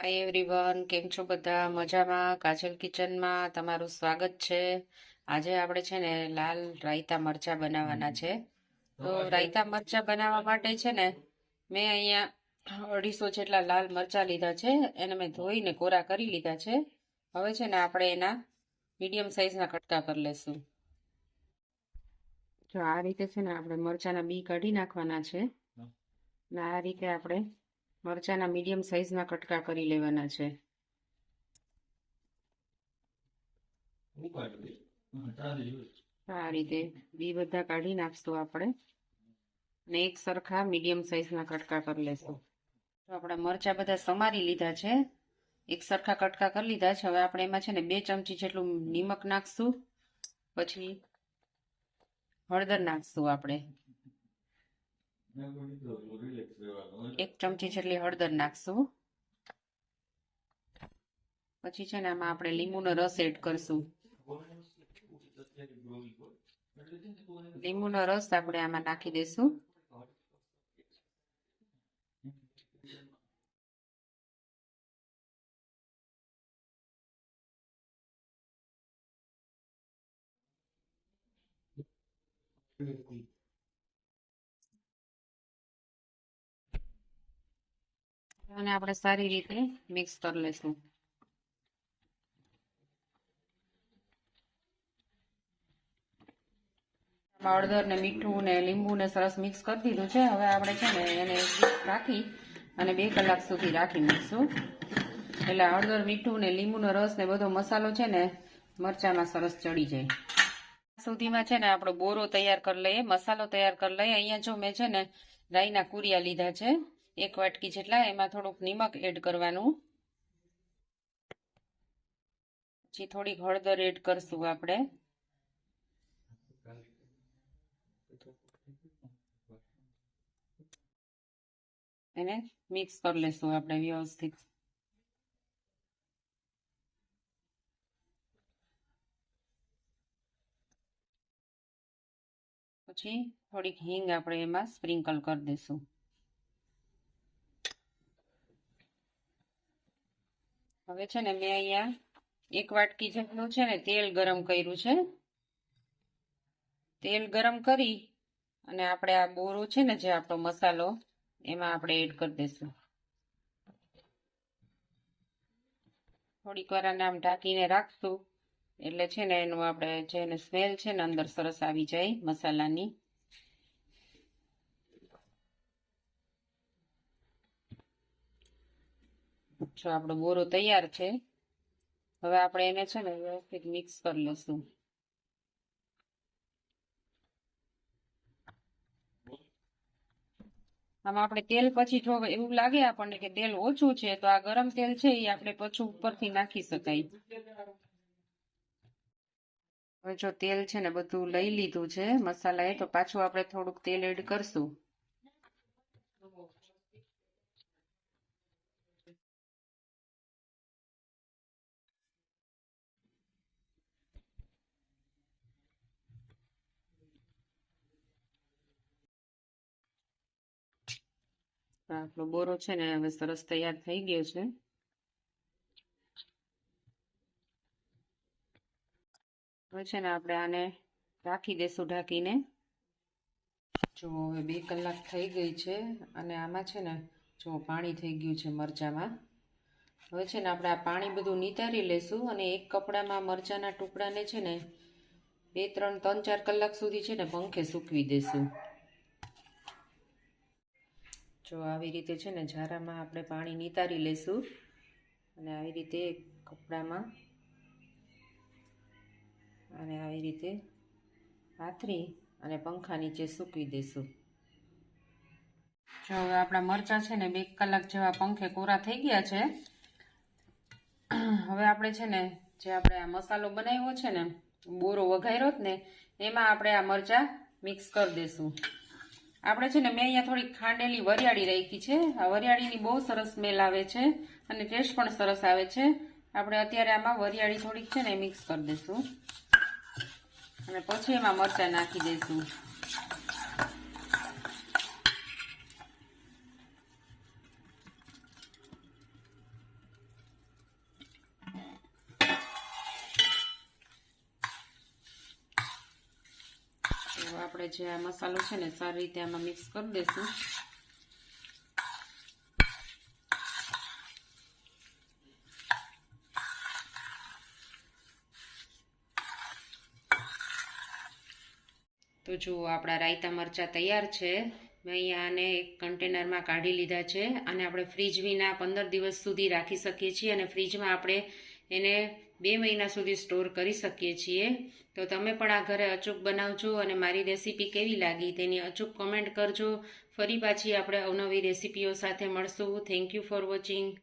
Hi everyone, કેમ છો બધા? મજામાં? કાજલ કિચનમાં તમારું સ્વાગત છે. આજે આપણે છે ને લાલ રાયતા મરચાં બનાવવાના છે. તો રાયતા મરચાં બનાવવા માટે છે ને મેં અહીંયા 250 જેટલા લાલ મરચાં લીધા છે. એને મેં ધોઈને કોરા કરી લીધા છે. હવે છે ને આપણે એના મીડિયમ સાઇઝના કટકા કરી લેશું. જો આ રીતે છે ને આપણે મરચાંના બી કાઢી નાખવાના છે. ને આ રીતે આપણે મરચાંના મીડિયમ સાઇઝના કટકા કરી લેવાના છે. આ રીતે બી બધા કાઢી નાખશું આપણે ને એક સરખા મીડિયમ સાઇઝના કટકા કરી લેશું. તો આપણા મરચાં બધા સમારી લીધા છે, એક સરખા કટકા કરી લીધા છે. હવે આપણે એમાં છે ને 2 ચમચી જેટલું નિમક નાખશું, પછી હળદર નાખશું. આપણે 1 ચમચી જેટલી હળદર નાખશું. પછી છે ને આમાં આપણે લીંબુનો રસ એડ કરશું. લીંબુનો રસ આપણે આમાં નાખી દઈશું. અને આપણે સારી રીતે મિક્સ કરી લઈશું. હળદર ને મીઠું ને લીંબુ ને સરસ મિક્સ કરી દીધું છે. હવે આપણે છે ને એને રાખી અને 2 કલાક સુધી રાખી મૂકશું. એટલે હળદર, મીઠું ને લીંબુનો રસ ને બધો મસાલો છે ને મરચામાં સરસ ચડી જાય. સુધીમાં છે ને આપણો બોરો તૈયાર કરી લઈએ, મસાલો તૈયાર કરી લઈએ. અહીંયા જો મેં છે ને રાઈના કુરિયા લીધા છે 1 વાટકી જેટલા. એમાં થોડુંક નિમક એડ કરવાનું, પછી થોડીક હળદર એડ કરશું. આપણે એને મિક્સ કરી લેશું આપણે વ્યવસ્થિત. પછી થોડીક હિંગ આપણે એમાં સ્પ્રિંકલ કરી દઈશું. હવે છે ને મેં અહીંયા 1 વાટકી જેટલું છે ને તેલ ગરમ કર્યું છે. તેલ ગરમ કરી અને આપણે આ બોરો છે ને જે આપણો મસાલો એમાં આપણે એડ કરી દઈશું. થોડીક વાર આને આમ ઢાંકીને રાખશું એટલે છે ને એનું આપણે જે સ્મેલ છે ને અંદર સરસ આવી જાય મસાલાની. જો આપણો બોરો તૈયાર છે. હવે આપણે એને છે ને વ્યવસ્થિત મિક્સ કરી લઈશું. આમાં આપણે તેલ પછી જો એવું લાગે આપણને કે તેલ ઓછું છે તો આ ગરમ તેલ છે એ આપણે પછી ઉપરથી નાખી શકાય. હવે જો તેલ છે ને બધું લઈ લીધું છે મસાલાએ, તો પાછું આપણે થોડુંક તેલ એડ કરશું. આપણો બોરો છે ને હવે સરસ તૈયાર થઈ ગયો છે. હવે છે ને આપણે આને રાખી દઈશું ઢાંકીને. જો હવે 2 કલાક થઈ ગઈ છે અને આમાં છે ને જો પાણી થઈ ગયું છે મરચામાં. હવે છે ને આપણે આ પાણી બધું નિતારી લઈશું અને એક કપડામાં મરચાના ટુકડાને છે ને 2, 3, 4 કલાક સુધી છે ને પંખે સૂકવી દઈશું. જો આવી રીતે છે ને ઝારામાં આપણે પાણી નિતારી લઈશું અને આવી રીતે કપડામાં અને આવી રીતે પાથરી અને પંખા નીચે સૂકવી દઈશું. જો હવે આપણા મરચાં છે ને 2 કલાક જેવા પંખે કોરા થઈ ગયા છે. હવે આપણે છે ને જે આપણે આ મસાલો બનાવ્યો છે ને બોરો વઘાર્યો જ ને એમાં આપણે આ મરચાં મિક્સ કરી દઈશું. આપણે છે ને મેં અહીંયા થોડીક ખાંડેલી વરિયાળી રાખી છે. આ વરિયાળીની બહુ સરસ સ્મેલ આવે છે અને ટેસ્ટ પણ સરસ આવે છે. આપણે અત્યારે આમાં વરિયાળી થોડીક છે ને મિક્સ કરી દઈશું અને પછી એમાં મરચાં નાખી દઈશું. તો આપણે જે આ મસાલો છે ને સારી રીતે આમાં મિક્સ કરી દઈશું. તો જુઓ આપણા રાયતા મરચાં તૈયાર છે. મેં અહીંયા આને એક કન્ટેનરમાં કાઢી લીધા છે અને આપણે ફ્રીજ વિના 15 દિવસ સુધી રાખી શકીએ છીએ અને ફ્રીજમાં આપણે એને 2 મહિના સુધી સ્ટોર કરી શકીએ છીએ. તો તમે પણ આ ઘરે અચૂક બનાવજો અને મારી રેસીપી કેવી લાગી તેની અચૂક કમેન્ટ કરજો. ફરી પાછી આપણે અવનવી રેસીપીઓ સાથે મળશું. Thank you for watching.